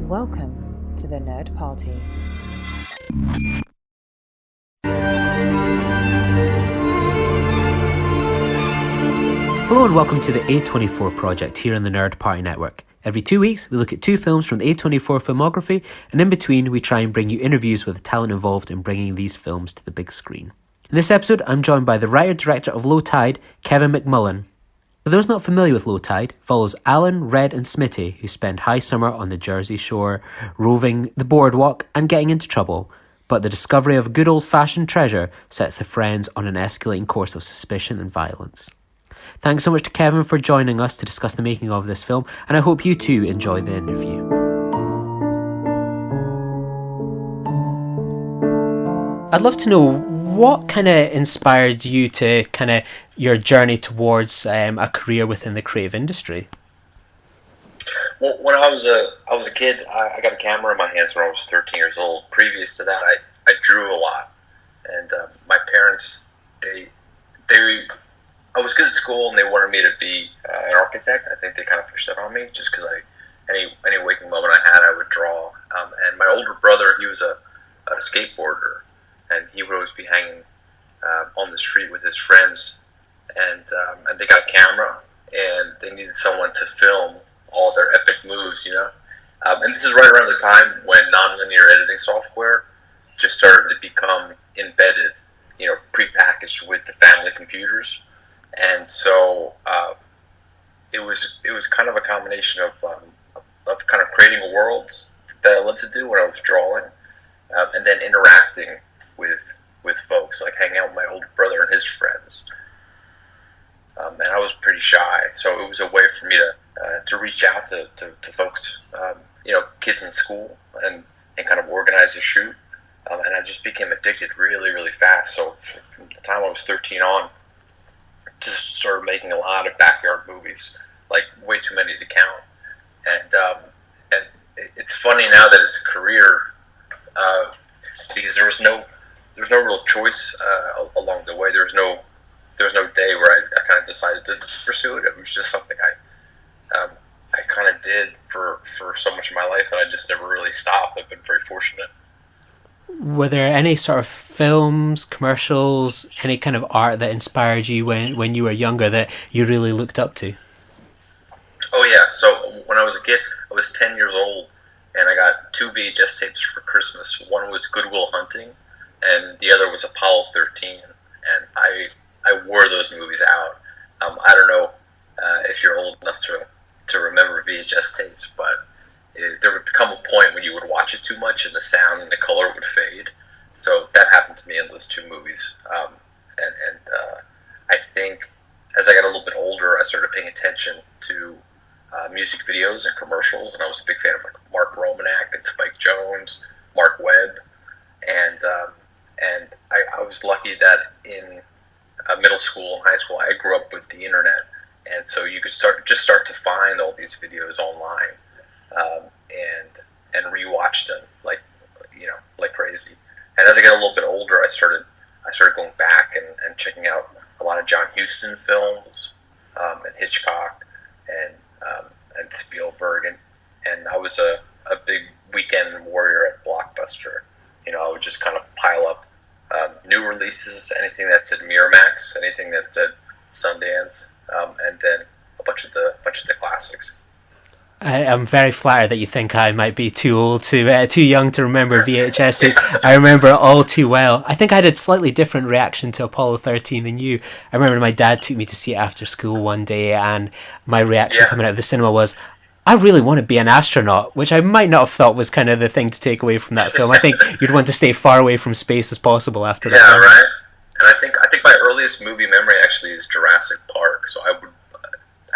Welcome to the Nerd Party. Hello and welcome to the A24 project here on the Nerd Party Network. Every 2 weeks, we look at 2 films from the A24 filmography, and in between, we try and bring you interviews with the talent involved in bringing these films to the big screen. In this episode, I'm joined by the writer-director of Low Tide, Kevin McMullin. For those not familiar with Low Tide, follows Alan, Red and Smitty, who spend high summer on the Jersey Shore, roving the boardwalk and getting into trouble. But the discovery of good old-fashioned treasure sets the friends on an escalating course of suspicion and violence. Thanks so much to Kevin for joining us to discuss the making of this film, and I hope you too enjoy the interview. I'd love to know what kind of inspired you to your journey towards a career within the creative industry. Well, when I was a kid, I got a camera in my hands when I was 13 years old. Previous to that, I drew a lot, and my parents I was good at school, and they wanted me to be an architect. I think they kind of pushed that on me, just because any waking moment I had, I would draw. And my older brother, he was a skateboarder, and he would always be hanging on the street with his friends, and they got a camera, and they needed someone to film all their epic moves, And this is right around the time when nonlinear editing software just started to become embedded, prepackaged with the family computers. And so it was kind of a combination of kind of creating a world that I loved to do when I was drawing, and then interacting with folks, like hanging out with my older brother and his friends. And I was pretty shy, so it was a way for me to reach out to folks, kids in school, and kind of organize a shoot. And I just became addicted really, really fast. So from the time I was 13 on, just started making a lot of backyard movies, like way too many to count. And it's funny now that it's a career, because there was no real choice along the way. There was no day where I kind of decided to pursue it. It was just something I kind of did for so much of my life, and I just never really stopped. I've been very fortunate. Were there any sort of films, commercials, any kind of art that inspired you when you were younger that you really looked up to? Oh yeah, so when I was a kid, I was 10 years old, and I got 2 VHS tapes for Christmas. One was Good Will Hunting, and the other was Apollo 13, and I wore those movies out. I don't know if you're old enough to remember VHS tapes, but there would become a point when you would watch it too much and the sound and the color would fade. So that happened to me in those 2 movies. And I think as I got a little bit older, I started paying attention to music videos and commercials, and I was a big fan of like Mark Romanek and Spike Jonze, Mark Webb, and I was lucky that in middle school and high school I grew up with the internet, and so you could start to find all these videos online. And rewatch them like crazy. And as I got a little bit older, I started going back and checking out a lot of John Huston films, and Hitchcock, and Spielberg, and I was a big weekend warrior at Blockbuster. I would just kind of pile up new releases, anything that's at Miramax, anything that's at Sundance, and then a bunch of the classics. I'm very flattered that you think I might be too young to remember VHS tape. I remember it all too well. I think I had a slightly different reaction to Apollo 13 than you. I remember my dad took me to see it after school one day, and my reaction coming out of the cinema was, I really want to be an astronaut, which I might not have thought was kind of the thing to take away from that film. I think you'd want to stay far away from space as possible after that. Yeah, right. And I think my earliest movie memory actually is Jurassic Park. So I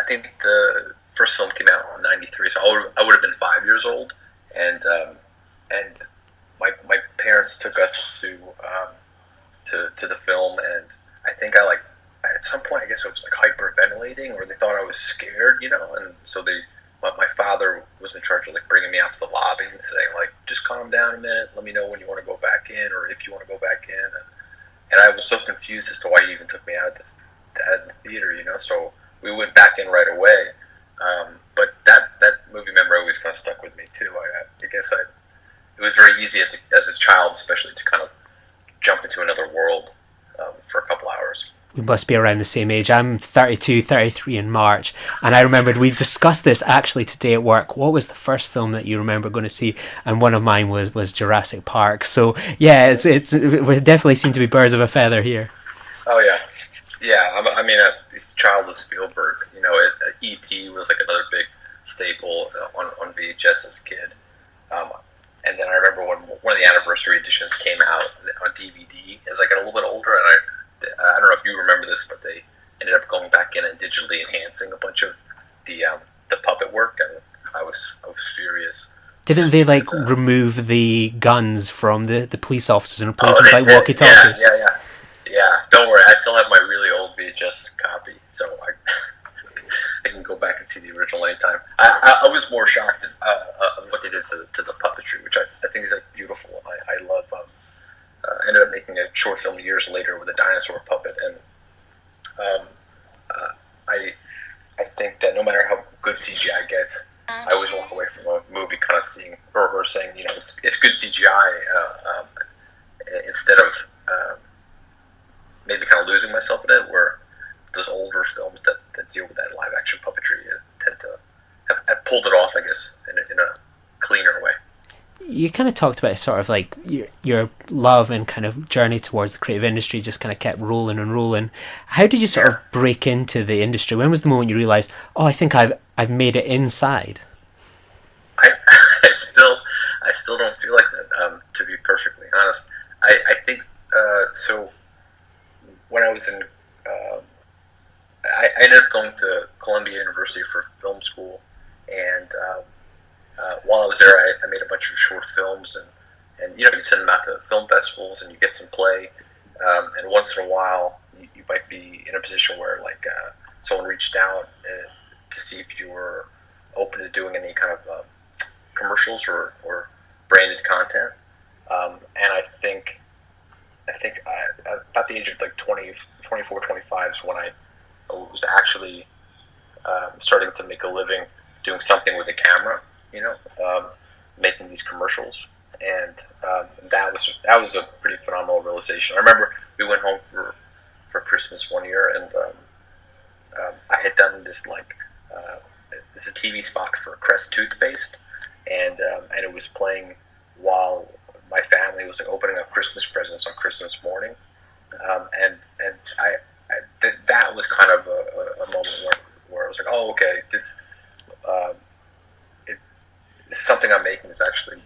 think the first film came out in '93, so I would have been 5 years old, and my parents took us to the film, and I think at some point I guess I was like hyperventilating, or they thought I was scared, and so my father was in charge of like bringing me out to the lobby and saying like, just calm down a minute, let me know when you want to go back in, or if you want to go back in, and I was so confused as to why he even took me out of the theater, so we went back in right away. But that movie memory always kind of stuck with me too. I guess it was very easy as a child, especially, to kind of jump into another world for a couple hours. We must be around the same age. I'm 32, 33 in March, and I remembered we discussed this actually today at work. What was the first film that you remember going to see? And one of mine was Jurassic Park. So yeah, we definitely seem to be birds of a feather here. Oh yeah. I mean, it's child of Spielberg. E.T. was like another big staple on VHS as a kid. And then I remember when one of the anniversary editions came out on DVD as I got a little bit older, and I don't know if you remember this, but they ended up going back in and digitally enhancing a bunch of the puppet work, and I was furious. Didn't they remove the guns from the police officers and replace them with walkie-talkies? Yeah. Don't worry, I still have my really old VHS copy, so I can go back and see the original anytime. I was more shocked at what they did to the puppetry, which I think is beautiful. I love. I ended up making a short film years later with a dinosaur puppet, and I think that no matter how good CGI gets, I always walk away from a movie kind of seeing or saying, it's good CGI, instead of maybe kind of losing myself in it, where those older films that deal with that live action puppetry tend to have pulled it off, I guess, in a cleaner way. You kind of talked about sort of like your love and kind of journey towards the creative industry just kind of kept rolling and rolling. How did you sort of break into the industry? When was the moment you realized, I think I've made it inside? I still don't feel like that, to be perfectly honest. I think so. When I was in, I ended up going to Columbia University for film school, and while I was there, I made a bunch of short films, and you send them out to film festivals, and you get some play, and once in a while, you might be in a position where someone reached out to see if you were open to doing any kind of commercials or branded content, and I think about the age of 24, 25 is when I was actually starting to make a living doing something with a camera, making these commercials, and that was a pretty phenomenal realization. I remember we went home for Christmas one year, and I had done this it's a TV spot for Crest toothpaste, and it was playing while my family was opening up Christmas presents on Christmas morning, and that was kind of a moment where I was like, oh, okay, this something I'm making is actually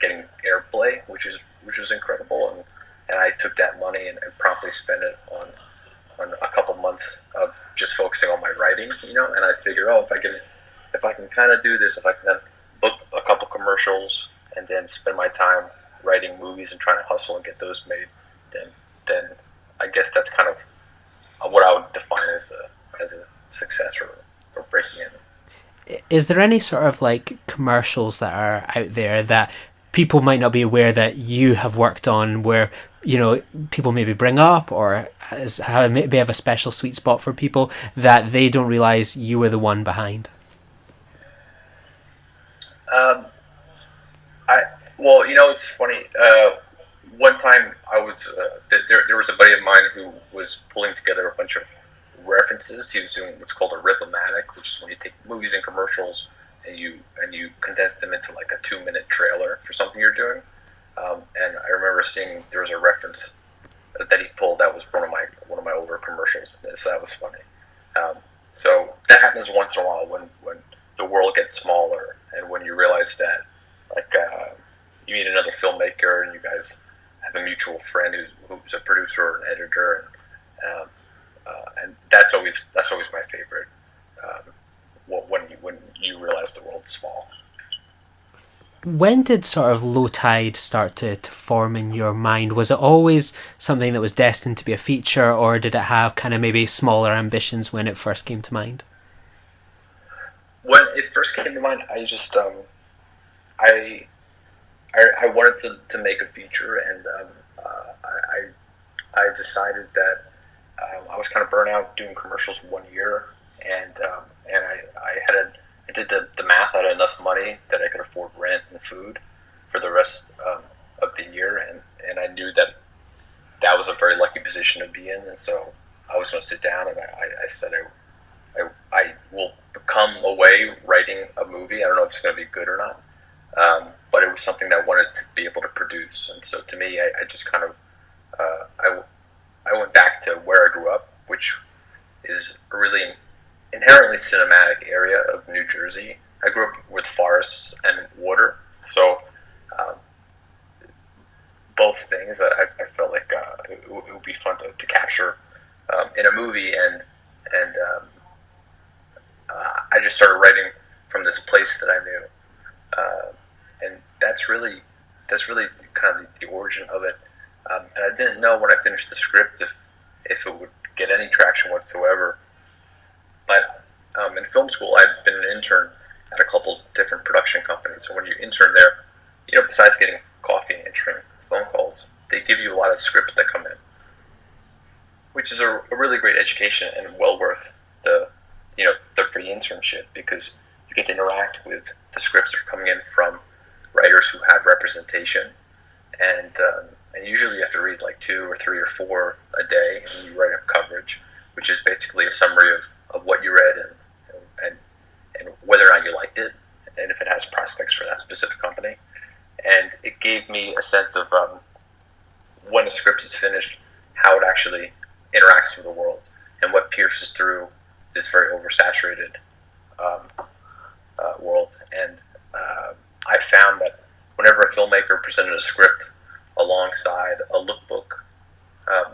getting airplay, which was incredible, and I took that money and promptly spent it on a couple months of just focusing on my writing, and I figured, if I can kind of do this, if I can book a couple commercials and then spend my time writing movies and trying to hustle and get those made, then I guess that's kind of what I would define as a success or breaking in. Is there any sort of commercials that are out there that people might not be aware that you have worked on, where people maybe bring up, or maybe have a special sweet spot for people that they don't realize you were the one behind? It's funny. One time I was there was a buddy of mine who was pulling together a bunch of references. He was doing what's called a rip-o-matic, which is when you take movies and commercials and you condense them into a 2-minute trailer for something you're doing. And I remember seeing there was a reference that he pulled that was one of my older commercials. So that was funny. So that happens once in a while when the world gets smaller, and when you realize that you meet another filmmaker and you guys have a mutual friend who's a producer or an editor, and that's always my favorite. When you realize the world's small. When did sort of Low Tide start to form in your mind? Was it always something that was destined to be a feature, or did it have kind of maybe smaller ambitions when it first came to mind? When it first came to mind, I just I wanted to make a feature, and I decided that I was kind of burnt out doing commercials one year, and I had I did the math. I had enough money that I could afford rent and food for the rest of the year, and I knew that that was a very lucky position to be in, and so I was going to sit down, and I said I will come away writing a movie. I don't know if it's going to be good or not, but it was something that I wanted to be able to produce, and so to me, I just kind of I went back to where I grew up, which is a really inherently cinematic area of New Jersey. I grew up with forests and water, so both things I felt like it would be fun to capture in a movie, and I just started writing from this place that I knew, and that's really kind of the origin of it. And I didn't know when I finished the script if it would get any traction whatsoever. But in film school, I'd been an intern at a couple different production companies. So when you intern there, besides getting coffee and answering phone calls, they give you a lot of scripts that come in, which is a really great education and well worth the free internship, because you get to interact with the scripts that are coming in from writers who have representation, and usually you have to read like 2 or 3 or 4 a day, and you write a coverage, which is basically a summary of what you read and whether or not you liked it, and if it has prospects for that specific company. And it gave me a sense of when a script is finished, how it actually interacts with the world, and what pierces through this very oversaturated world. And I found that whenever a filmmaker presented a script alongside a lookbook,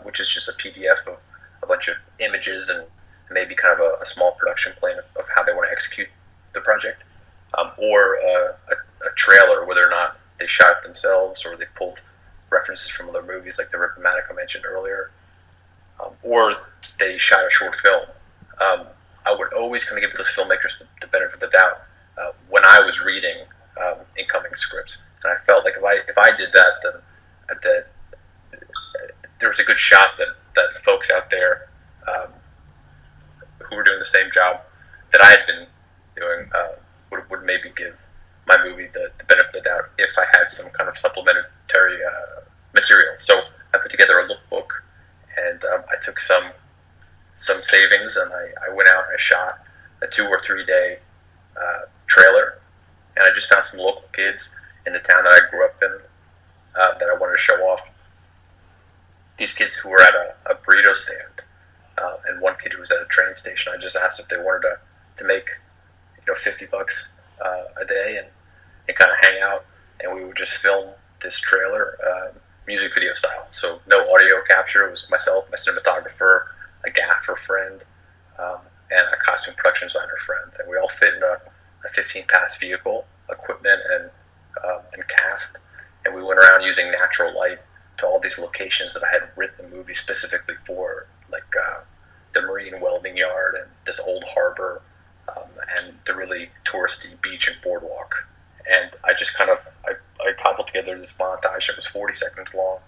which is just a PDF of a bunch of images and maybe kind of a small production plan of how they want to execute the project, or a trailer, whether or not they shot it themselves or they pulled references from other movies like the Rip-O-Matic I mentioned earlier, or they shot a short film. I would always kind of give those filmmakers the benefit of the doubt when I was reading incoming scripts, and I felt like if I did that, then that there was a good shot that folks out there who were doing the same job that I had been doing would maybe give my movie the benefit of the doubt if I had some kind of supplementary material. So I put together a lookbook, and I took some savings, and I went out and I shot a 2 or 3 day trailer, and I just found some local kids in the town that I grew up in that I wanted to show off. These kids who were at a burrito stand, and one kid who was at a train station. I just asked if they wanted to make $50 a day and kind of hang out, and we would just film this trailer music video style. So no audio capture. It was myself, my cinematographer, a gaffer friend, and a costume production designer friend, and we all fit in a 15-pass vehicle, equipment and cast, and we went around using natural light to all these locations that I had written the movie specifically for, like the marine welding yard and this old harbor, and the really touristy beach and boardwalk. And I just kind of I cobbled together this montage that was 40 seconds long,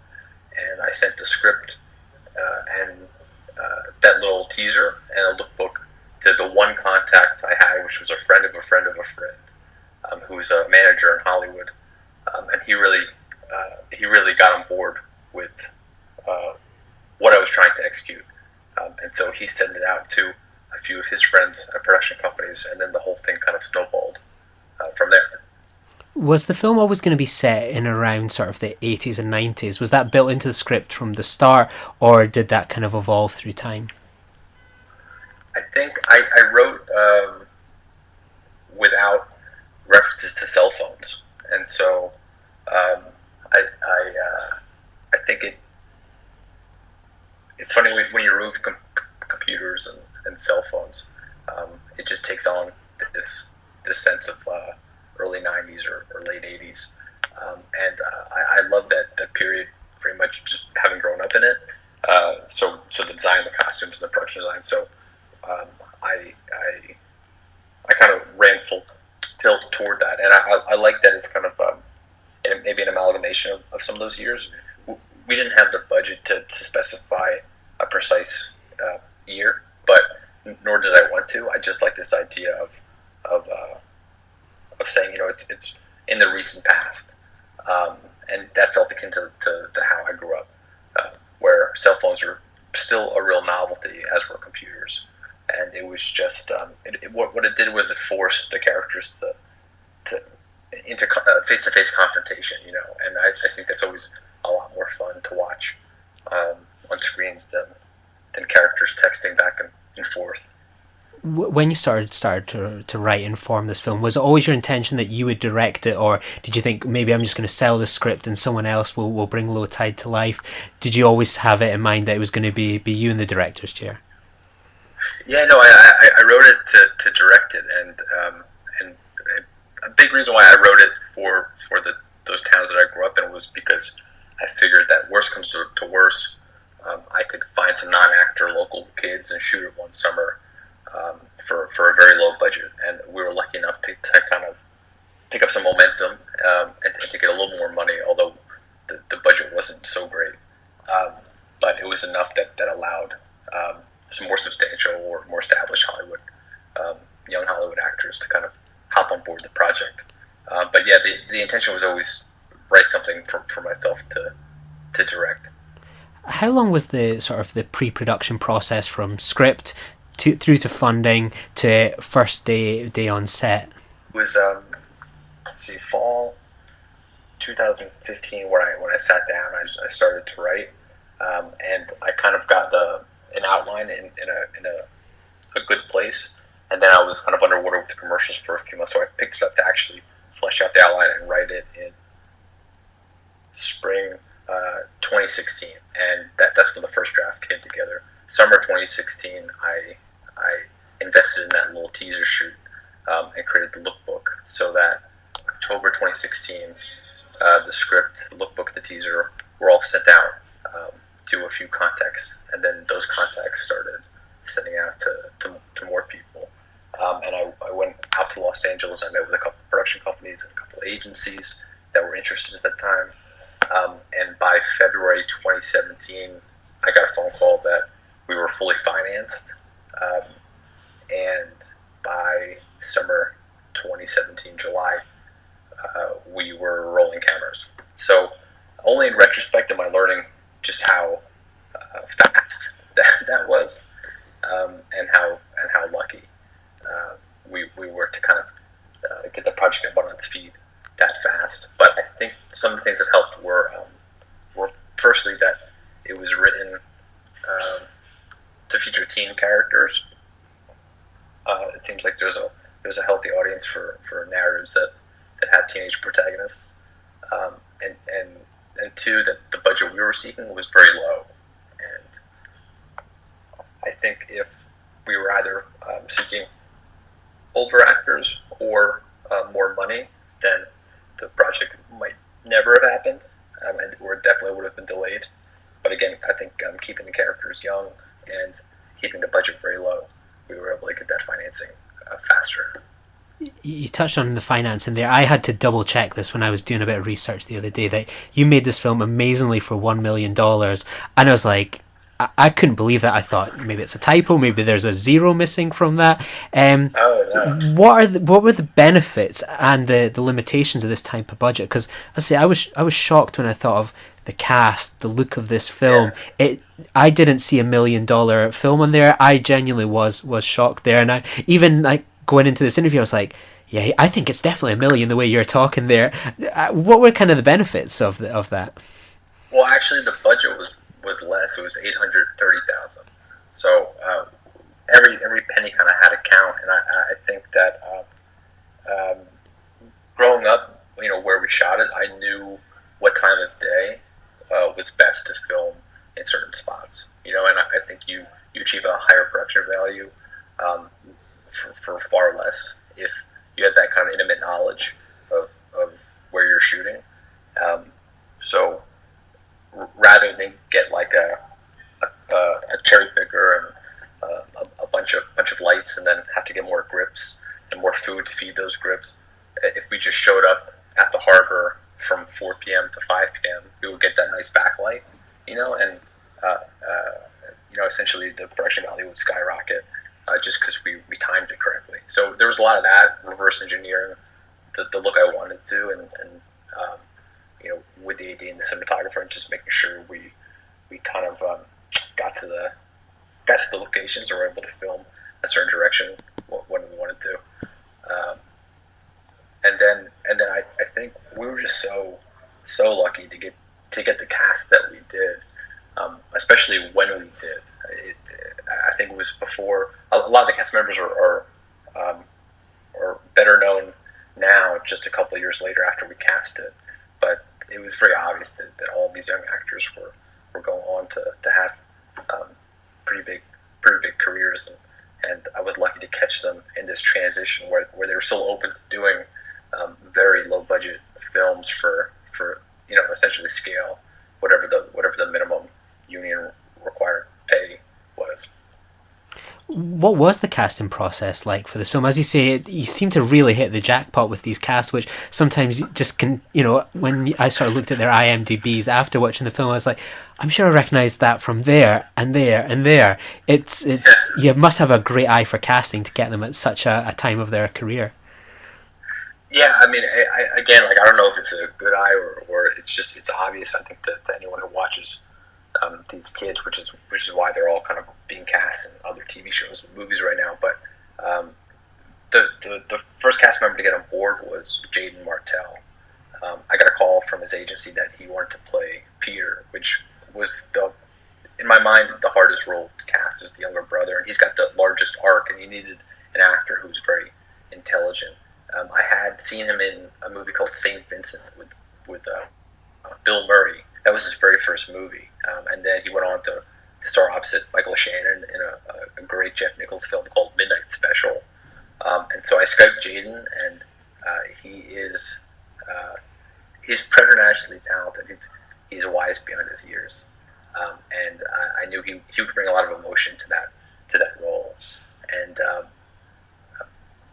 and I sent the script and that little teaser and a lookbook to the one contact I had, which was a friend of a friend of a friend, who's a manager in Hollywood, and he really got on board with what I was trying to execute, and so he sent it out to a few of his friends at production companies, and then the whole thing kind of snowballed from there. Was the film always going to be set in around sort of the 80s and 90s? Was that built into the script from the start, or did that kind of evolve through time? I think I wrote without references to cell phones, and so I think it's funny when you remove computers and cell phones, it just takes on this sense of early 90s or late 80s, and I love that period very much, just having grown up in it. So the design, the costumes, and the production design. So I kind of ran full tilt toward that, and I like that it's kind of maybe an amalgamation of some of those years. We didn't have the budget to specify a precise year, but nor did I want to. I just like this idea of of saying, it's in the recent past, and that felt akin to how I grew up, where cell phones were still a real novelty, as were computers, and it was just what it did was it forced the characters to into face-to-face confrontation, and I think that's always a lot more fun to watch on screens than characters texting back and forth. When you started to write and form this film, was it always your intention that you would direct it, or did you think maybe I'm just going to sell the script and someone else will bring Low Tide to life? Did you always have it in mind that it was going to be you in the director's chair? Yeah, no, I wrote it to direct it, and a big reason why I wrote it for those towns that I grew up in was because I figured that worst comes to worst, I could find some non-actor local kids and shoot it one summer for a very low budget, and we were lucky enough to kind of pick up some momentum and to get a little more money, although the budget wasn't so great, but it was enough that allowed some more substantial or more established Hollywood, young Hollywood actors to kind of hop on board the project. But yeah, the intention was always write something for myself to direct. How long was the sort of the pre-production process from script through to funding to first day on set? It was fall 2015 when I sat down. I started to write, and I kind of got an outline in a good place, and then I was kind of underwater with the commercials for a few months, so I picked it up to actually flesh out the outline and write it in spring 2016, and that's when the first draft came together. Summer 2016, I invested in that little teaser shoot and created the lookbook, so that October 2016, the script, the lookbook, the teaser were all sent out to a few contacts, and then those contacts started sending out to more people. And I went out to Los Angeles, and I met with a couple of production companies and a couple of agencies that were interested at that time. And by February 2017, I got a phone call that we were fully financed. And by summer 2017, July, we were rolling cameras. So only in retrospect am I learning just how fast that was, and how lucky we were to kind of get the project up on its feet that fast. But I think some of the things that helped were firstly that it was written to feature teen characters. It seems like there's a healthy audience for narratives that have teenage protagonists, and two, that the budget we were seeking was very low. And I think if we were either seeking older actors or more money, then the project might never have happened, or it definitely would have been delayed. But again, I think keeping the characters young and keeping the budget very low, we were able to get that financing faster. You touched on the financing there. I had to double check this when I was doing a bit of research the other day, that you made this film amazingly for $1 million, and I was like, I couldn't believe that. I thought maybe it's a typo, maybe there's a zero missing from that. No. What were the benefits and the limitations of this type of budget? Because I was shocked when I thought of the cast, the look of this film. Yeah. I didn't see $1 million film on there. I genuinely was shocked there, and I even going into this interview, I was like, yeah, I think it's definitely $1 million the way you're talking there. What were kind of the benefits of that? Well, actually, the budget was less. It was $830,000. So every penny kind of had a count, and I think that growing up, where we shot it, I knew what time of day was best to film in certain spots. And I think you achieve a higher production value for far less if you have that kind of intimate knowledge of where you're shooting. So rather than get like a cherry picker and a bunch of lights and then have to get more grips and more food to feed those grips, if we just showed up at the harbor from 4 p.m. to 5 p.m., we would get that nice backlight, and essentially the production value would skyrocket. just because we timed it correctly. So there was a lot of that reverse engineering the look I wanted to, and with the AD and the cinematographer, and just making sure we kind of got to the locations and were able to film a certain direction when we wanted to. And then I think we were just so lucky to get the cast that we did, especially when we did. I think it was before a lot of the cast members are better known now, just a couple of years later after we cast it. But it was very obvious that all these young actors were going on to have pretty big careers, and I was lucky to catch them in this transition where they were still open to doing very low budget films for essentially scale, whatever the minimum union required pay was. What was the casting process like for this film? As you say, you seem to really hit the jackpot with these casts, which sometimes just can, when I sort of looked at their IMDb's after watching the film, I was like, I'm sure I recognise that from there and there and there. It's you must have a great eye for casting to get them at such a time of their career. Yeah, I mean, I don't know if it's a good eye or it's obvious. I think to anyone who watches these kids, which is why they're all kind of being cast in other TV shows and movies right now. But the first cast member to get on board was Jaden Martell. I got a call from his agency that he wanted to play Peter, which was in my mind the hardest role to cast as the younger brother, and he's got the largest arc, and he needed an actor who's very intelligent. I had seen him in a movie called St. Vincent with Bill Murray. That was his very first movie, and then he went on to star opposite Michael Shannon in a great Jeff Nichols film called Midnight Special. And so I Skyped Jaden, and he's preternaturally talented. He's wise beyond his years, and I knew he would bring a lot of emotion to that role. And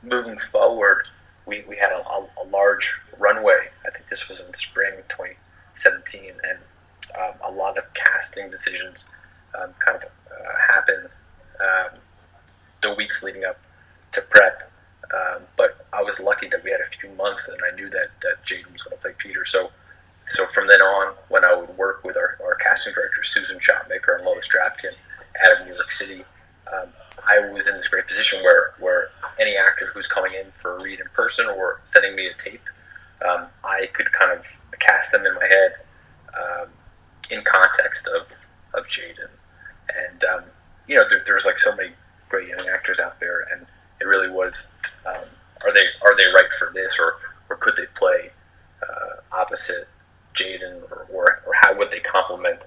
moving forward, we had a large runway. I think this was in spring 2017, and a lot of casting decisions kind of happened the weeks leading up to prep. But I was lucky that we had a few months, and I knew that Jaden was going to play Peter. So from then on, when I would work with our casting director, Susan Shotmaker and Lois Drapkin out of New York City, I was in this great position where any actor who's coming in for a read in person or sending me a tape, I could kind of cast them in my head in context of Jaden. And there's like so many great young actors out there, and it really was, are they right for this, or could they play opposite Jaden, or how would they complement?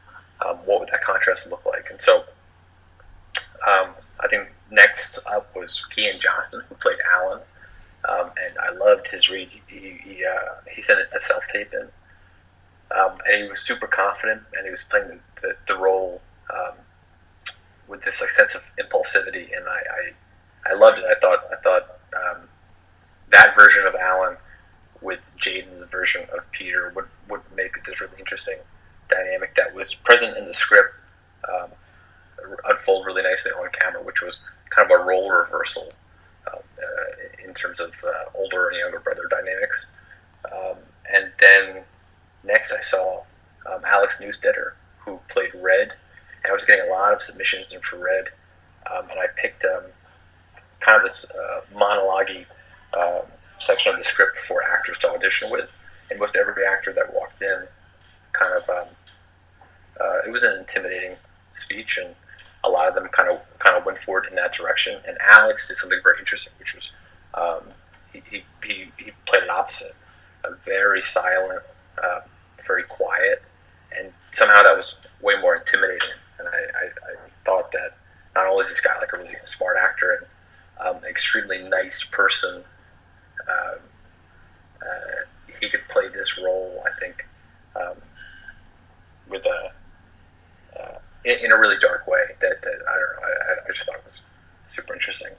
What would that contrast look like? And so I think next up was Kean Johnson, who played Alan, and I loved his read. He sent a self-tape in, and he was super confident, and he was playing the role with this sense of impulsivity, and I loved it. I thought that version of Alan with Jaden's version of Peter would make this really interesting dynamic that was present in the script unfold really nicely on camera, which was kind of a role reversal in terms of older and younger brother dynamics. And then next I saw Alex Newstetter, who played Red, and I was getting a lot of submissions in for Red, and I picked kind of this monologue-y section of the script for actors to audition with, and most every actor that walked in kind of it was an intimidating speech, and a lot of them kind of went forward in that direction. And Alex did something very interesting, which was he played it opposite, a very silent, very quiet, and somehow that was way more intimidating. And I thought that not only is this guy like a really smart actor and an extremely nice person, he could play this role, I think, with in a really dark way that I don't know. I just thought it was super interesting.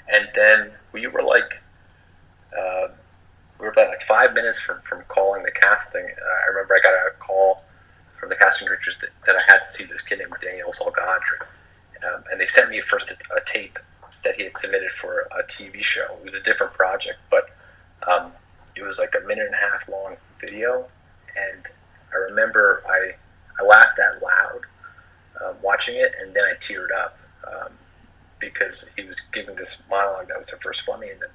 And then we were about like 5 minutes from calling the casting. I remember I got a call from the casting directors that I had to see this kid named Daniel Salgadri. and they sent me first a tape that he had submitted for a TV show. It was a different project, but it was like a minute and a half long video, and I remember I laughed out loud watching it, and then I teared up because he was giving this monologue that was at first funny and then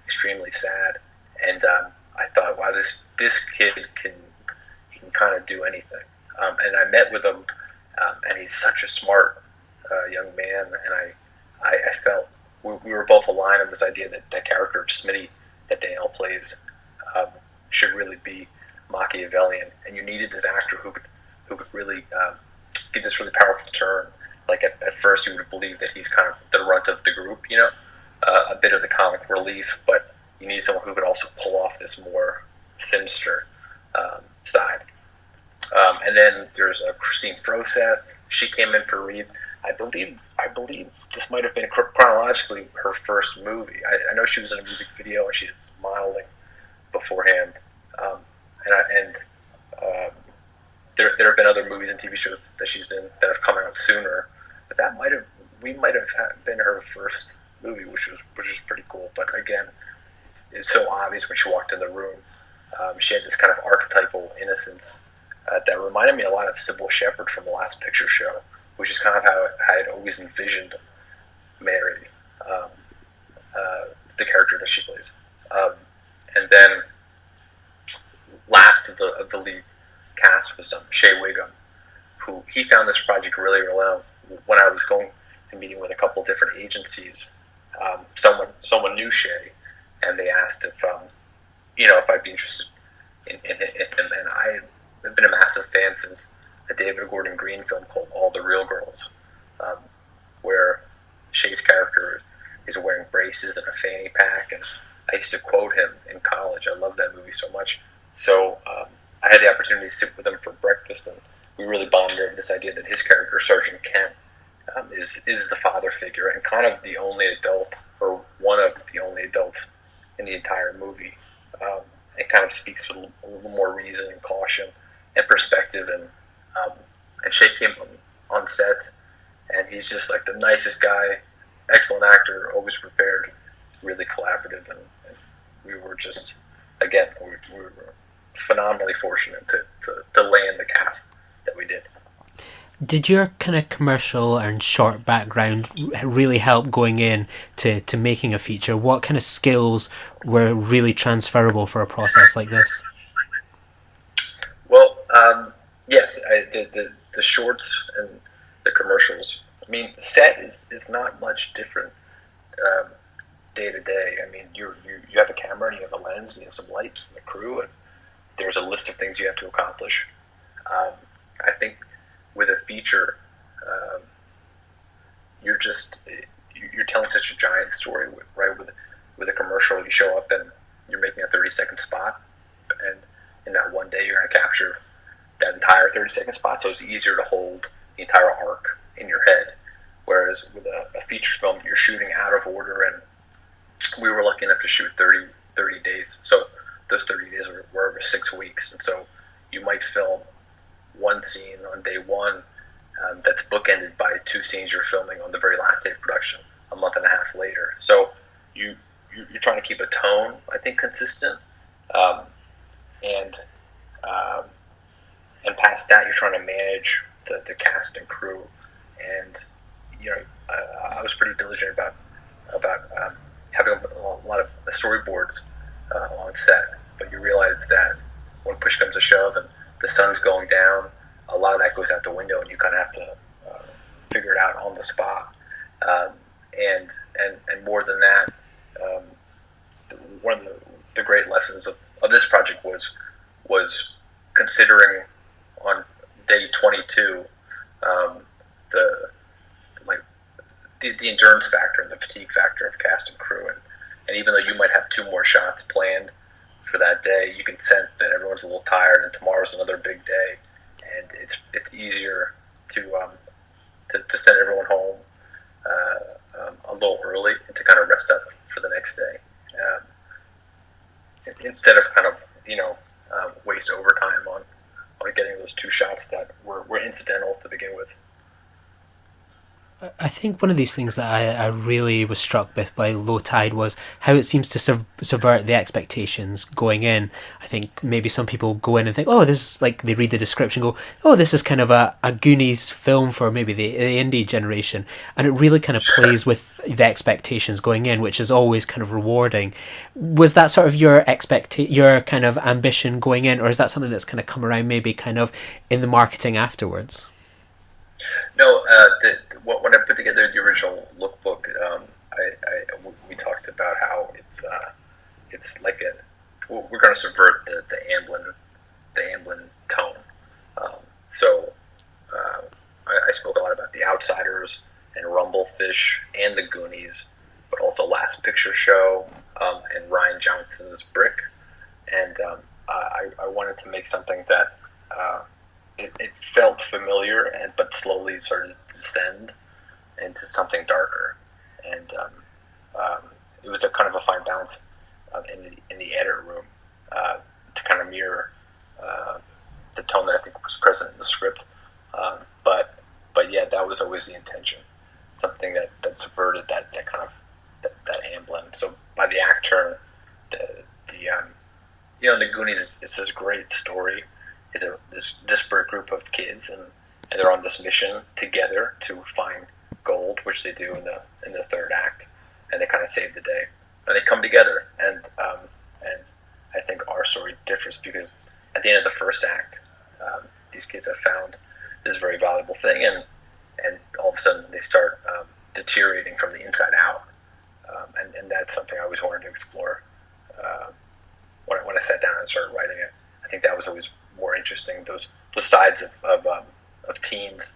extremely sad, and I thought, wow, this kid can kind of do anything. And I met with him, and he's such a smart young man, and I felt we were both aligned on this idea that that character of Smitty that Danielle plays should really be Machiavellian, and you needed this actor who could really give this really powerful turn. Like at first, you would believe that he's kind of the runt of the group, a bit of the comic relief, but you need someone who could also pull off this more sinister side. And then there's Christine Froseth. She came in for a read. I believe this might have been chronologically her first movie. I know she was in a music video and she was modeling beforehand. There have been other movies and TV shows that she's in that have come out sooner, but we might have been her first movie, which was pretty cool. But again, it's so obvious when she walked in the room. She had this kind of archetypal innocence that reminded me a lot of Sybil Shepherd from The Last Picture Show, which is kind of how I had always envisioned Mary, the character that she plays. And then last of the lead cast was Shea Wiggum, who he found this project really early on. When I was going and meeting with a couple of different agencies, someone knew Shea, and they asked if I'd be interested in him, and I have been a massive fan since a David Gordon Green film called All the Real Girls, where Shea's character is wearing braces and a fanny pack, and I used to quote him in college. I love that movie so much. So I had the opportunity to sit with him for breakfast, and we really bonded over this idea that his character, Sergeant Kent, is the father figure and kind of the only adult, or one of the only adults in the entire movie. It kind of speaks with a little more reason and caution and perspective, and Shea came on set, and he's just like the nicest guy, excellent actor, always prepared, really collaborative, and we were just, again, we were phenomenally fortunate to land the cast that we did. Did your kind of commercial and short background really help going in to making a feature? What kind of skills were really transferable for a process like this? Well, yes, the shorts and the commercials. I mean, the set is not much different day to day. I mean, you have a camera and you have a lens and you have some lights and a crew, and there's a list of things you have to accomplish. I think with a feature, you're telling such a giant story, right? With a commercial, you show up and you're making a 30-second spot, and in that one day, you're going to capture that entire 30-second spot. So it's easier to hold the entire arc in your head. Whereas with a feature film, you're shooting out of order, and we were lucky enough to shoot 30 days. So those 30 days were over 6 weeks, and so you might film one scene on day one that's bookended by 2 scenes you're filming on the very last day of production a month and a half later. So you're trying to keep a tone, I think, consistent, and past that, you're trying to manage the cast and crew. And I was pretty diligent about having a lot of the storyboards on set, but you realize that when push comes to shove and the sun's going down, a lot of that goes out the window, and you kind of have to figure it out on the spot. And more than that, one of the great lessons of this project was considering on day 22 the endurance factor and the fatigue factor of cast and crew, and even though you might have 2 more shots planned for that day, you can sense that everyone's a little tired, and tomorrow's another big day, and it's easier to send everyone home a little early and to kind of rest up for the next day, instead of kind of waste overtime on getting those 2 shots that were incidental to begin with. I think one of these things that I really was struck with by Low Tide was how it seems to subvert the expectations going in. I think maybe some people go in and think, oh, this is like, they read the description, go, oh, this is kind of a Goonies film for maybe the indie generation. And it really kind of plays with the expectations going in, which is always kind of rewarding. Was that sort of your kind of ambition going in, or is that something that's kind of come around maybe kind of in the marketing afterwards? No, when I put together the original lookbook, we talked about how it's like we're going to subvert the Amblin tone. So I spoke a lot about The Outsiders and Rumblefish and The Goonies, but also Last Picture Show and Ryan Johnson's Brick, and I wanted to make something that. It felt familiar, but slowly started to descend into something darker, and it was a kind of a fine balance in the edit room to kind of mirror the tone that I think was present in the script. But yeah, that was always the intention, something that subverted that kind of that Amblin. So by the act turn, the Goonies is this great story. Is this disparate group of kids, and they're on this mission together to find gold, which they do in the third act, and they kind of save the day, and they come together, and I think our story differs because at the end of the first act, these kids have found this very valuable thing, and all of a sudden they start deteriorating from the inside out, and that's something I always wanted to explore when I sat down and started writing it. I think that was always more interesting, those sides of teens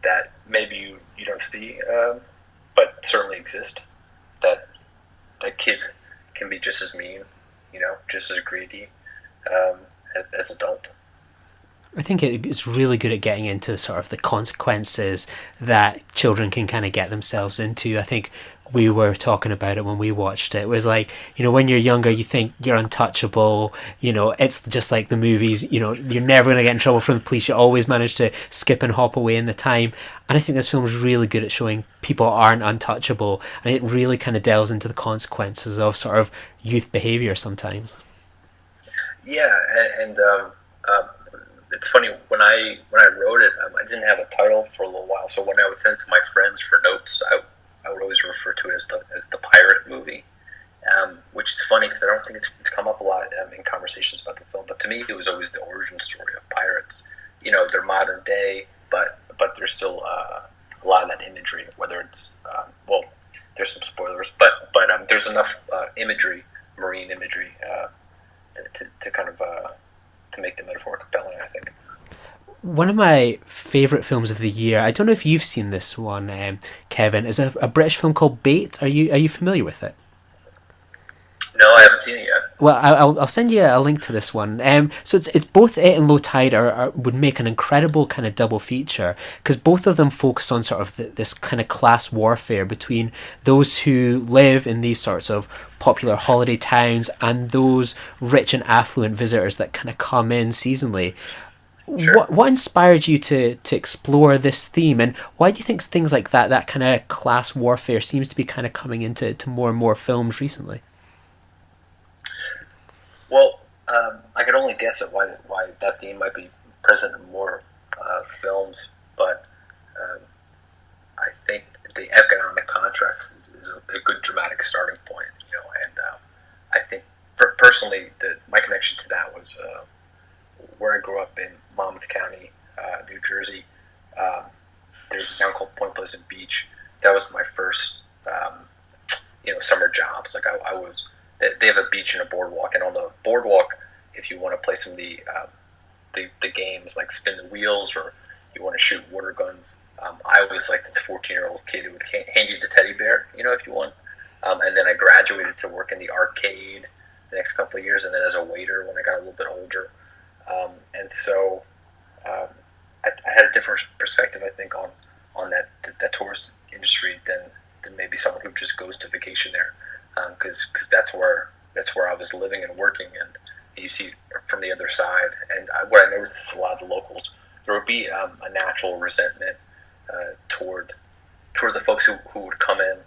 that maybe you don't see, but certainly exist. That kids can be just as mean, just as greedy as adults. I think it's really good at getting into sort of the consequences that children can kind of get themselves into. I think we were talking about it when we watched it. It was like, when you're younger, you think you're untouchable. It's just like the movies. You're never going to get in trouble from the police. You always manage to skip and hop away in the time. And I think this film is really good at showing people aren't untouchable. And it really kind of delves into the consequences of sort of youth behavior sometimes. Yeah, and it's funny when I wrote it, I didn't have a title for a little while. So when I would send it to my friends for notes, I would always refer to it as the pirate movie, which is funny because I don't think it's come up a lot in conversations about the film. But to me, it was always the origin story of pirates. They're modern day, but there's still a lot of that imagery. Whether it's there's some spoilers, but there's enough imagery, marine imagery, to kind of to make the metaphor compelling, I think. One of my favourite films of the year, I don't know if you've seen this one, Kevin, is a British film called Bait. Are you familiar with it? No, I haven't seen it yet. Well, I'll send you a link to this one. So it's both it and Low Tide would make an incredible kind of double feature because both of them focus on sort of this kind of class warfare between those who live in these sorts of popular holiday towns and those rich and affluent visitors that kind of come in seasonally. Sure. What inspired you to explore this theme, and why do you think things like that kind of class warfare seems to be kind of coming into more and more films recently? Well, I could only guess at why that theme might be present in more films, but I think the economic contrast is a good dramatic starting point, and I think personally my connection to that was where I grew up in Monmouth County, New Jersey. There's a town called Point Pleasant Beach. That was my first, summer jobs. Like I was, they have a beach and a boardwalk, and on the boardwalk, if you want to play some of the games like spin the wheels or you want to shoot water guns, I was like this 14-year-old kid who would hand you the teddy bear, if you won. And then I graduated to work in the arcade the next couple of years, and then as a waiter when I got a little bit older. And so I had a different perspective, I think, on that tourist industry than maybe someone who just goes to vacation there, because that's where I was living and working, and you see from the other side. And what I noticed is a lot of the locals, there would be a natural resentment toward were the folks who would come in.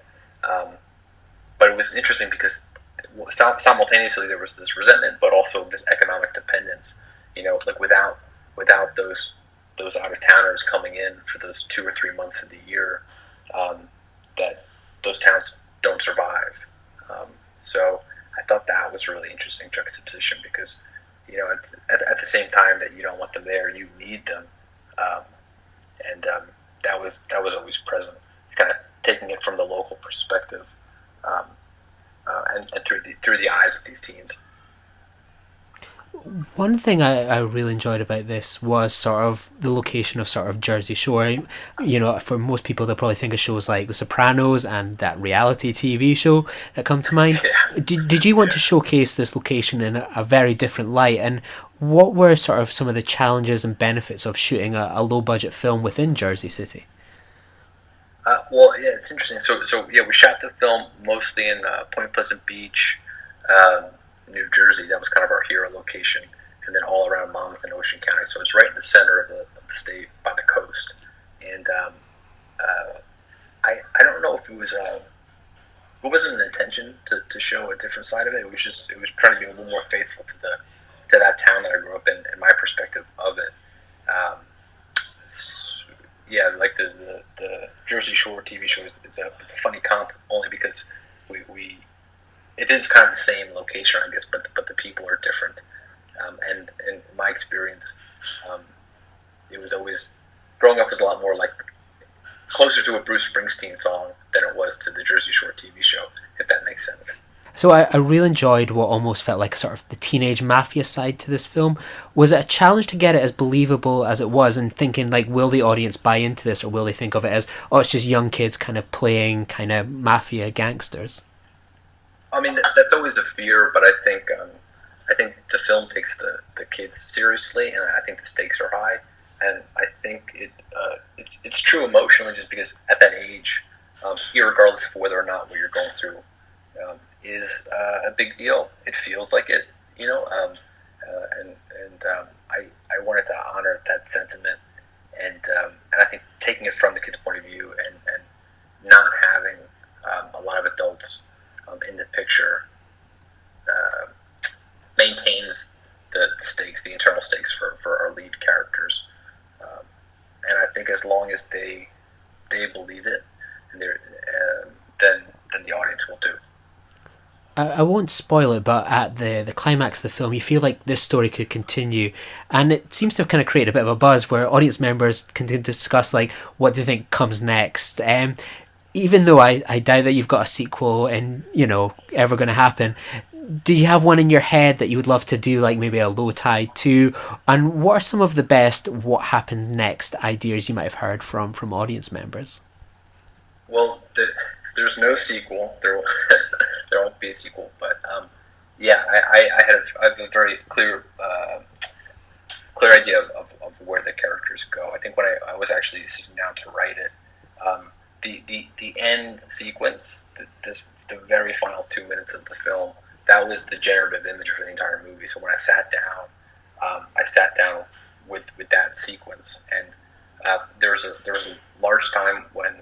But it was interesting because simultaneously there was this resentment, but also this economic dependence. Like without those out of towners coming in for those 2 or 3 months of the year, that those towns don't survive. So I thought that was really interesting juxtaposition because at the same time that you don't want them there, you need them, and that was always present. Kind of taking it from the local perspective, and through the eyes of these teens. One thing I really enjoyed about this was sort of the location of sort of Jersey Shore. For most people, they'll probably think of shows like The Sopranos and that reality TV show that come to mind. Yeah. Did you want to showcase this location in a very different light? And what were sort of some of the challenges and benefits of shooting a low-budget film within Jersey City? Well, yeah, it's interesting. So we shot the film mostly in Point Pleasant Beach, New Jersey. That was kind of our hero location, and then all around Monmouth and Ocean County. So it's right in the center of the state by the coast. And I don't know if it wasn't an intention to show a different side of it. It was trying to be a little more faithful to that town that I grew up in, and my perspective of it. Yeah, like the Jersey Shore TV show it's a funny comp only because it is kind of the same location, I guess, but the people are different. And in my experience, it was always growing up was a lot more like closer to a Bruce Springsteen song than it was to the Jersey Shore TV show, if that makes sense. So I really enjoyed what almost felt like sort of the teenage mafia side to this film. Was it a challenge to get it as believable as it was, and thinking like, will the audience buy into this, or will they think of it as, oh, it's just young kids kind of playing kind of mafia gangsters? I mean, that's always a fear, but I think the film takes the kids seriously, and I think the stakes are high, and I think it's true emotionally, just because at that age, irregardless of whether or not what you're going through is a big deal. It feels like it, and I wanted to honor that sentiment, and I think taking it from the kid's point of view and not having a lot of adults in the picture maintains the stakes, the internal stakes for our lead characters, and I think as long as they believe it, and then the audience will too. I won't spoil it, but at the climax of the film, you feel like this story could continue, and it seems to have kind of created a bit of a buzz where audience members can discuss like what they think comes next. Even though I doubt that you've got a sequel and ever going to happen, do you have one in your head that you would love to do, like maybe a Low Tide 2? And what are some of the best what happened next ideas you might have heard from audience members? Well, there's no sequel. There won't be a sequel, but yeah, I have a very clear idea of where the characters go. I think when I was actually sitting down to write it, the end sequence, the very final 2 minutes of the film, that was the generative image for the entire movie. So when I sat down with that sequence, and there was a large time when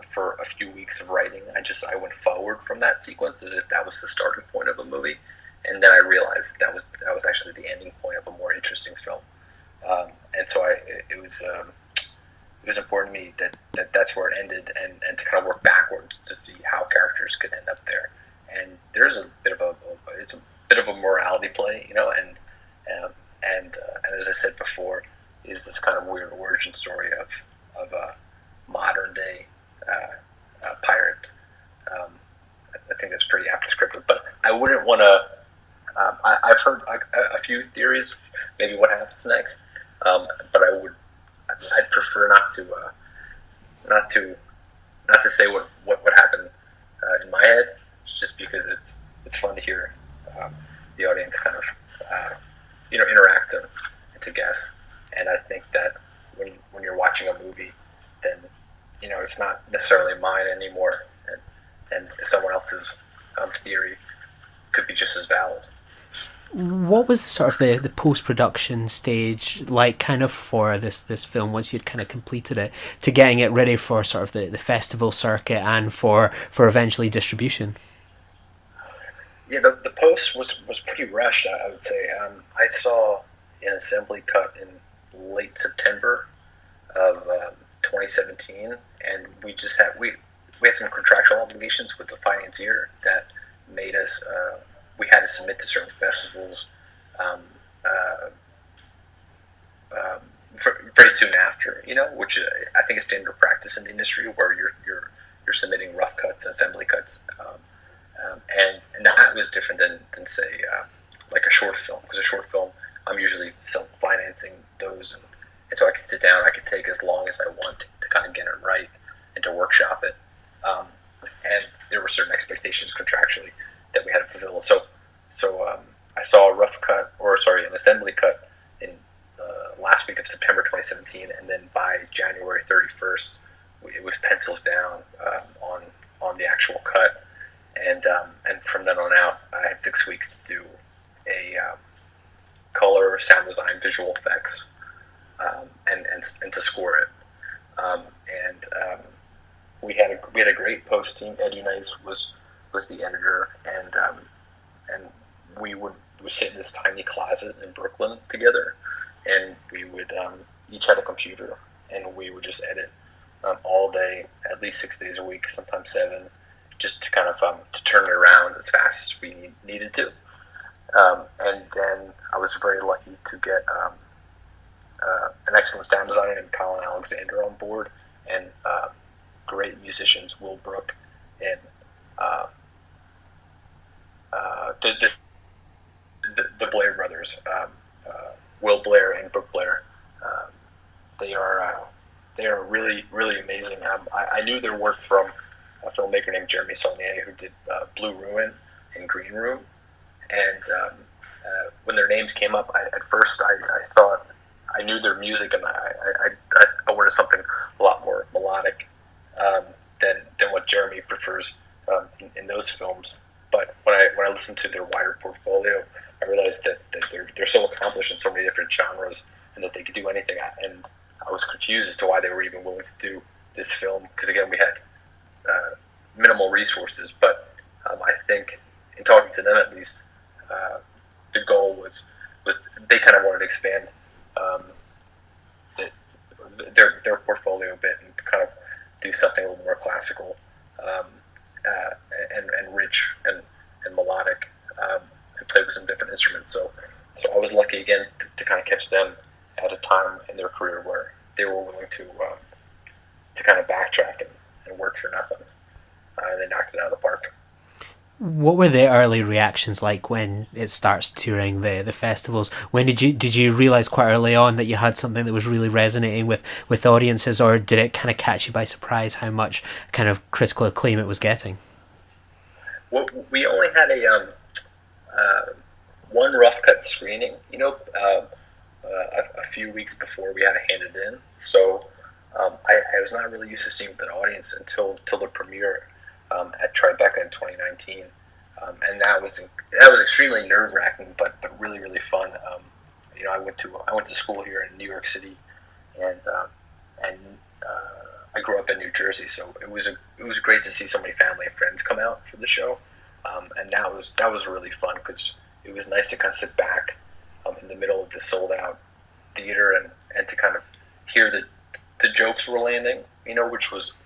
for a few weeks of writing, I went forward from that sequence as if that was the starting point of a movie, and then I realized that was actually the ending point of a more interesting film, and so it was important to me that that's where it ended, and to kind of work backwards to see how characters could end up there. And there's a bit of a morality play, and as I said before, is this kind of weird origin story of a modern day pirate. I think that's pretty apt descriptive, but I wouldn't want to. I've heard a few theories, maybe what happens next, but I'd prefer not to say what happened in my head, just because it's fun to hear the audience kind of interact and to guess. And I think that when you're watching a movie, then it's not necessarily mine anymore, and someone else's theory could be just as valid. What was sort of the post production stage like, kind of for this film once you'd kind of completed it, to getting it ready for sort of the festival circuit and for eventually distribution? Yeah, the post was pretty rushed. I would say. I saw an assembly cut in late September of 2017, and we had some contractual obligations with the financier that made us we had to submit to certain festivals um, uh, very soon after, which I think is standard practice in the industry, where you're submitting rough cuts and assembly cuts, and that was different than say like a short film, because a short film I'm usually self financing those, and so I could sit down, I could take as long as I want to kind of get it right and to workshop it, and there were certain expectations contractually that we had to fulfill. So I saw a rough cut, or sorry, an assembly cut in last week of September 2017, and then by January 31st, it was pencils down on the actual cut, and from then on out, I had 6 weeks to do a color, sound design, visual effects, and to score it. Um, and we had a great post team. Eddie Nice was the editor, and we would sit in this tiny closet in Brooklyn together, and we would each had a computer, and we would just edit all day, at least 6 days a week, sometimes seven, just to kind of to turn it around as fast as we needed to. And then I was very lucky to get an excellent sound designer named Colin Alexander on board, and great musicians, Will Brook and uh, the Blair brothers, Will Blair and Brooke Blair. Um, they are really really amazing. I knew their work from a filmmaker named Jeremy Saulnier, who did Blue Ruin and Green Room, and when their names came up, at first I thought I knew their music, and I wanted something a lot more melodic than what Jeremy prefers in those films. But when I listened to their wider portfolio, I realized that they're so accomplished in so many different genres, and that they could do anything. And I was confused as to why they were even willing to do this film, because again, we had minimal resources. But I think in talking to them, at least, the goal was they kind of wanted to expand their portfolio a bit, and kind of do something a little more classical, and rich and melodic, and play with some different instruments. So I was lucky again to kind of catch them at a time in their career where they were willing to kind of backtrack and work for nothing. And they knocked it out of the park. What were the early reactions like when it starts touring the festivals? When did you realize quite early on that you had something that was really resonating with audiences, or did it kind of catch you by surprise how much kind of critical acclaim it was getting? Well, we only had one rough cut screening, a few weeks before we had to hand it in. So I was not really used to seeing an audience until the premiere at Tribeca in 2019, and that was extremely nerve wracking, but really really fun. I went to school here in New York City, and and I grew up in New Jersey, so it was great to see so many family and friends come out for the show, and that was really fun, because it was nice to kind of sit back in the middle of the sold out theater, and to kind of hear the jokes were landing, which was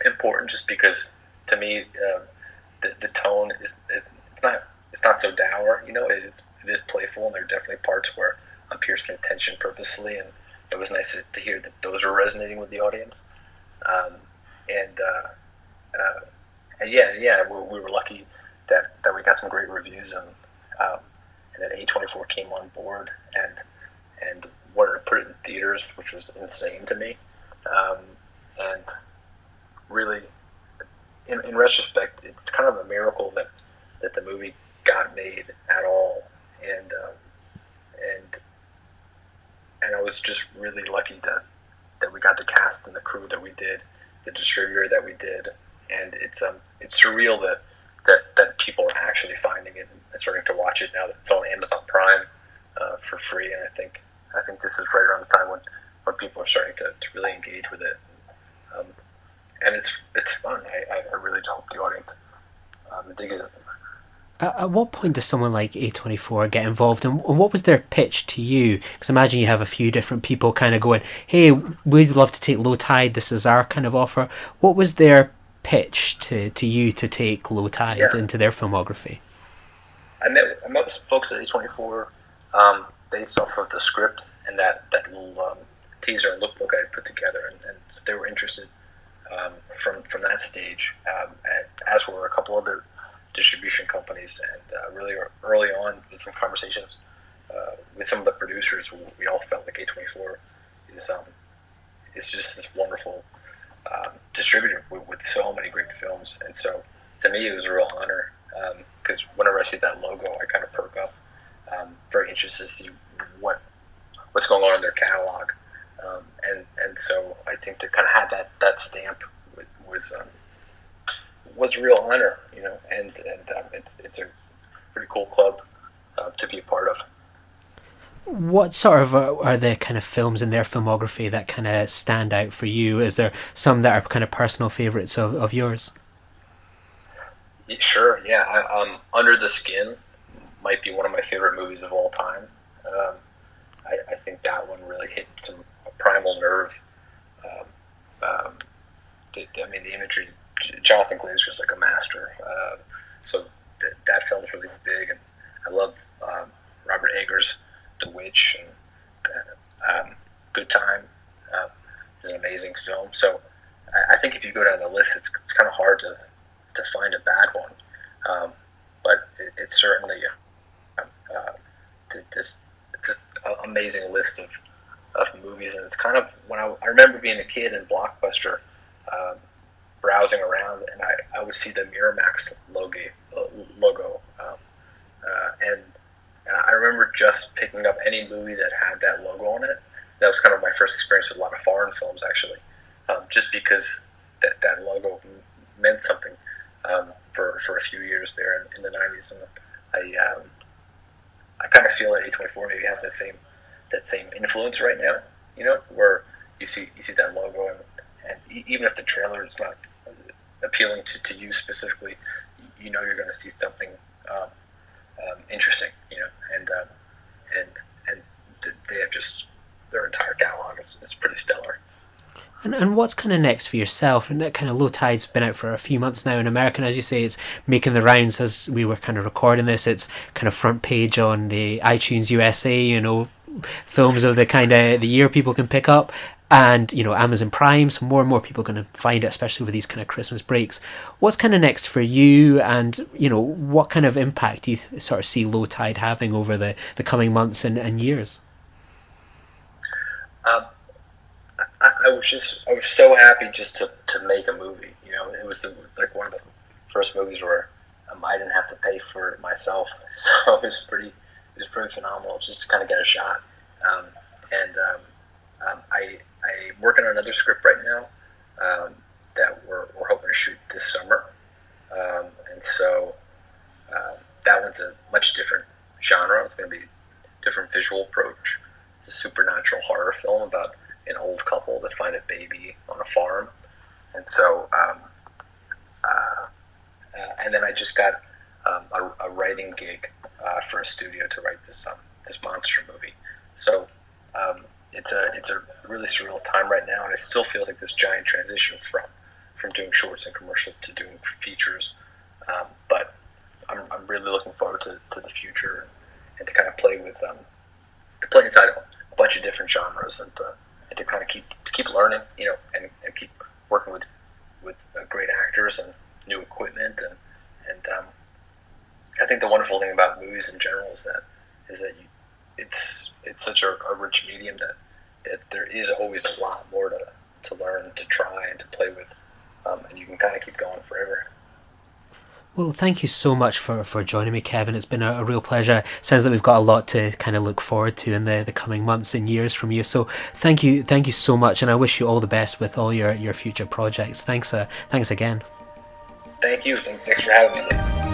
important, just because to me the tone it's not so dour, it is playful, and there are definitely parts where I'm piercing tension purposely, and it was nice to hear that those were resonating with the audience, um, and yeah, we were lucky that we got some great reviews, and then A24 came on board and wanted to put it in theaters, which was insane to me, and really, in retrospect, it's kind of a miracle that the movie got made at all, and I was just really lucky that we got the cast and the crew that we did, the distributor that we did, and it's surreal that people are actually finding it starting to watch it now that it's on Amazon Prime for free. And I think this is right around the time when people are starting to really engage with it. And it's fun. I really do hope the audience digs it. At what point does someone like A24 get involved, and what was their pitch to you? Because imagine you have a few different people kind of going, hey, we'd love to take Low Tide, this is our kind of offer. What was their pitch to you to take Low Tide into their filmography? I met with some folks at A24 based off of the script and that little teaser and lookbook I had put together, and so they were interested from that stage, as were a couple other distribution companies, and really early on in some conversations with some of the producers, we all felt like A24 is just this wonderful distributor with so many great films. And so to me it was a real honor, because whenever I see that logo I kind of perk up, very interested to see what's going on in their catalog, and so I think to kind of have that stamp was a real honor, and it's a pretty cool club to be a part of. What sort of are the kind of films in their filmography that kind of stand out for you? Is there some that are kind of personal favorites of yours? Sure, yeah. Under the Skin might be one of my favorite movies of all time. I think that one really hit some primal nerve. The imagery, Jonathan Glazer is like a master. So that film's really big, and I love Robert Eggers' The Witch, and Good Time is an amazing film. So I think if you go down the list, it's kind of hard to find a bad one, but it's certainly this amazing list of movies. And it's kind of when I remember being a kid in Blockbuster, browsing around, and I would see the Miramax logo, and I remember just picking up any movie that had that logo on it. That was kind of my first experience with a lot of foreign films, actually, just because that logo meant something for a few years there in the 90s. And I kind of feel that A24 maybe has that same influence right now, where you see that logo, and even if the trailer is not appealing to you specifically, you're going to see something interesting, and they have just their entire catalog is pretty stellar. And what's kind of next for yourself? And that kind of Low Tide's been out for a few months now in America, and as you say, it's making the rounds as we were kind of recording this. It's kind of front page on the iTunes USA, films of the kind of the year people can pick up. And, Amazon Prime, so more and more people are going to find it, especially over these kind of Christmas breaks. What's kind of next for you, and, what kind of impact do you sort of see Low Tide having over the coming months and years? I was so happy just to make a movie. It was like one of the first movies where I didn't have to pay for it myself, so it was pretty phenomenal just to kind of get a shot. I'm working on another script right now that we're hoping to shoot this summer, and so that one's a much different genre. It's going to be a different visual approach. It's a supernatural horror film about an old couple that find a baby on a farm, and so and then I just got a writing gig for a studio to write this monster movie. So it's a really surreal time right now, and it still feels like this giant transition from doing shorts and commercials to doing features. But I'm really looking forward to the future, and to kind of play inside a bunch of different genres, and to kind of keep learning, and keep working with great actors and new equipment, and I think the wonderful thing about movies in general is that it's such a rich medium that there is always a lot more to learn, to try, and to play with, and you can kind of keep going forever. Well, thank you so much for joining me, Kevin. It's been a real pleasure. Sounds like we've got a lot to kind of look forward to in the coming months and years from you. So thank you so much, and I wish you all the best with all your future projects. Thanks again. Thank you. Thanks for having me.